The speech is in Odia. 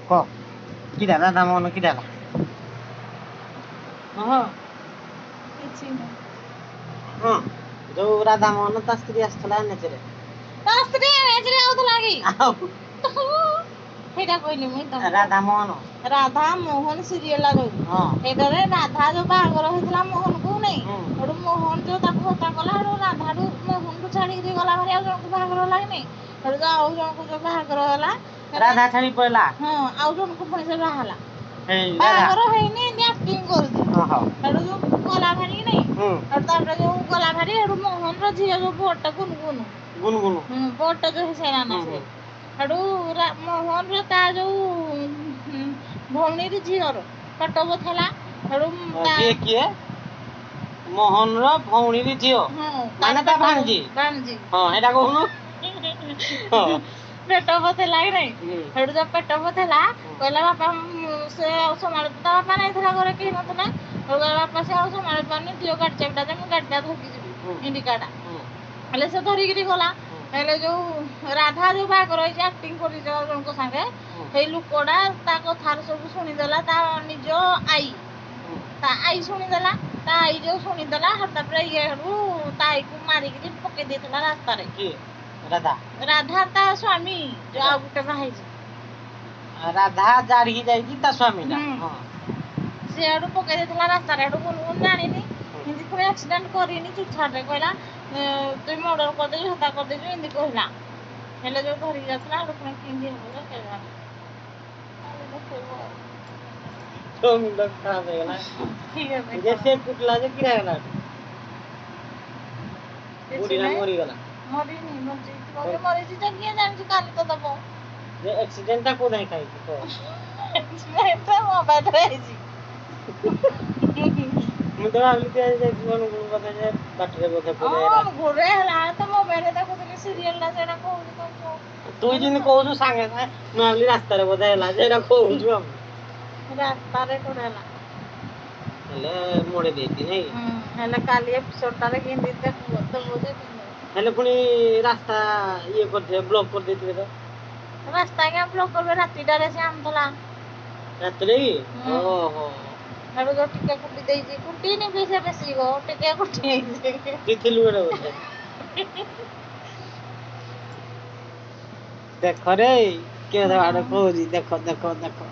ক কি দাদা দাম অন্য কি দাদা ହଁ କିଛି ନାହିଁ ହଁ ଯୋଉ ରାଧା ମୋହନ ତା ସ୍ତ୍ରୀ ଆସିଥିଲା ଏନେଚରେ ତା ସ୍ତ୍ରୀ ଏନେଚରେ ଆଉଥିଲା କି ଆଉ ସେଇଟା କହିଲି ମୁଇଁ ତମକୁ ରାଧା ମୋହନ ରାଧା ମୋହନ ସିରିଏଲ ଯୋଉ ହଁ ସେଇଟାରେ ରାଧା ଯୋଉ ବାହାଘର ହେଇଥିଲା ମୋହନକୁ ନେଇ ସେଠୁ ମୋହନ ଯୋଉ ତାକୁ ହତ୍ୟା କଲା ସେଠୁ ରାଧାଠୁ ମୋହନକୁ ଛାଡିକିରି ଗଲା ଭାରି ଆଉ ଜଣକୁ ବାହାଘର ହେଲା କି ନାଇଁ ସେଠୁ ଯୋଉ ଆଉ ଜଣକୁ ଯୋଉ ବାହାଘର ହେଲା ରାଧା ଛାଡି ପଳେଇଲା ହଁ ଆଉ ଜଣକୁ ପୁଣି ସେ ବାହା ହେଲା ହେଇ ବାହାଘର ହେଇନି ଏମିତି ଆକ୍ଟିଂ କରୁଛି ଓହୋ ସେଠୁ ଯୋଉ ଗଲା ଭାରି କି ନାଇଁ ସେଠୁ ତାପରେ ଯୋଉ ଗଲା ଭାରି ସେଠୁ ମୋହନର ଝିଅ ଯୋଉ ବଡଟା ଗୁନଗୁନ ଗୁନଗୁନ ବଡଟା ଯୋଉ ହେଇସାରିଲା ନା ସେ ସେଠୁ ମୋହନର ତା ଯୋଉ ଭଉଣୀର ଝିଅର ପେଟ ବଥେଲା ସେଠୁ କିଏ କିଏ ମୋହନର ଭଉଣୀର ଝିଅ ମାନେ ତା ଭାଣିଜୀ ହଁ ଏଇଟା କହୁନୁ ପେଟ ବଥେଲା କି ନାଇଁ ସେଠୁ ଯୋଉ ପେଟ ବଥେଲା କହିଲା ବାପା ସେ ଆଉ ସମ୍ଭାଳି ତା ବାପା ନାଇଥିଲା ଘରେ କେହି ନଥିଲା ସେଠୁ କହିଲା ବାପା ସେ ଆଉ ସମ୍ଭାଳି ପାରୁନି ଦିଅ ଗାଡି ଚାବିଟା ଦେ ମୁଁ ଗାଡିଟା ଧରିକି ଯିବି ଇଣ୍ଡିକାଟା ହେଲେ ସେ ଧରିକିରି ଗଲା ହେଲେ ଯୋଉ ରାଧା ଯୋଉ ବାହାଘର ହେଇଛି ଆକ୍ଟିଂ କରିଛି ଜଣଙ୍କ ସାଙ୍ଗେ ସେଇ ଲୋକଟା ତା କଥାରେ ସବୁ ଶୁଣିଦେଲା ତା ନିଜ ଆଈ ତା ଆଈ ଶୁଣିଦେଲା ତା ଆଈ ଯୋଉ ଶୁଣିଦେଲା ତାପରେ ଇଏ ହେଠୁ ତା ଆଈକୁ ମାରିକିରି ପକେଇ ଦେଇଥିଲା ରାସ୍ତାରେ ରାଧା ରାଧା ତା ସ୍ୱାମୀ ଯୋଉ ଆଉ ଗୋଟେ ବାହା ହେଇଛି ରାଧା ଜାଡିକି ଯାଇଛି ତା ସ୍ୱାମୀ ସେ ଆଡୁ ପକେଇ ଦେଇଥିଲା ରାସ୍ତାରେ ଆଡୁ ଗୁନଗୁନ ଜାଣିନି ଏମିତି ପୁଣି ଆକ୍ସିଡେଣ୍ଟ କରିନି ଚୁଛାଟେ କହିଲା ତୁଇ ମର୍ଡର କରିଦେଛୁ ହତ୍ୟା କରିଦେଛୁ ଏମିତି କହିଲା ହେଲେ ଯୋଉ ଧରିକି ଯାଉଥିଲା ଆଡୁ ପୁଣି କେମିତି ହବ ଯେ କେଜାଣି तो मुंडा खराब हो गया ठीक है जे से कुटला जे किरा गला बुढ़ी ना मरी गला मरी नहीं मरी जी किए जान काली तो दबो जे एक्सीडेंट ता को नहीं खाई तो एक्सीडेंट तो मोबाइल रे जी ମୁଁ ତ ଭାବିଲି ଯେ ଜୀବନ ଗୁଣ କଥା ଯେ ବାଟରେ ବୋଧେ ପଡେ ଘୁରେ ହେଲା ତ ମୋବାଇଲ ରେ ଦେଖୁଥିଲି ସିରିଏଲ ଟା ସେଟା କହୁଛି ତ ତୁ ଯେମିତି କହୁଛୁ ସାଙ୍ଗେ ସାଙ୍ଗେ ମୁଁ ଭାବିଲି ରାସ୍ତାରେ ବୋଧେ ହେଲା ଯେ ଏଟା କହୁଛୁ ଆମେ ରାସ୍ତାରେ କୋଉଟା ହେଲା ହେଲେ ମୋଡେ ଦେଇଛି ନାଇଁ ହେଲେ କାଲି ଏପିସୋଡ ଟାରେ କେମିତି ଦେଖୁ ତ ବୋଧେ ହେଲେ ପୁଣି ରାସ୍ତା ଇଏ କରିଥିବେ ବ୍ଲକ କରିଦେଇଥିବେ ତ ରାସ୍ତା ଆଜ୍ଞା ବ୍ଲକ କରିବେ ରାତିଟାରେ ସେ ଆଣୁଥିଲା ରାତିରେ କି ଓହୋ ହେଠୁ ଯୋଉ ଟିକେ କୁଟି ଦେଇଛି କୁଟିନି ବି ସେ ବେଶୀ ଗୋ ଟିକେ କୁଟି ଦେଇଛି ଥିଲୁ ଏଟା ବୋଧେ ଦେଖ ରେ କିଏ ବାଡ କହୁଛି ଦେଖ ଦେଖ ଦେଖ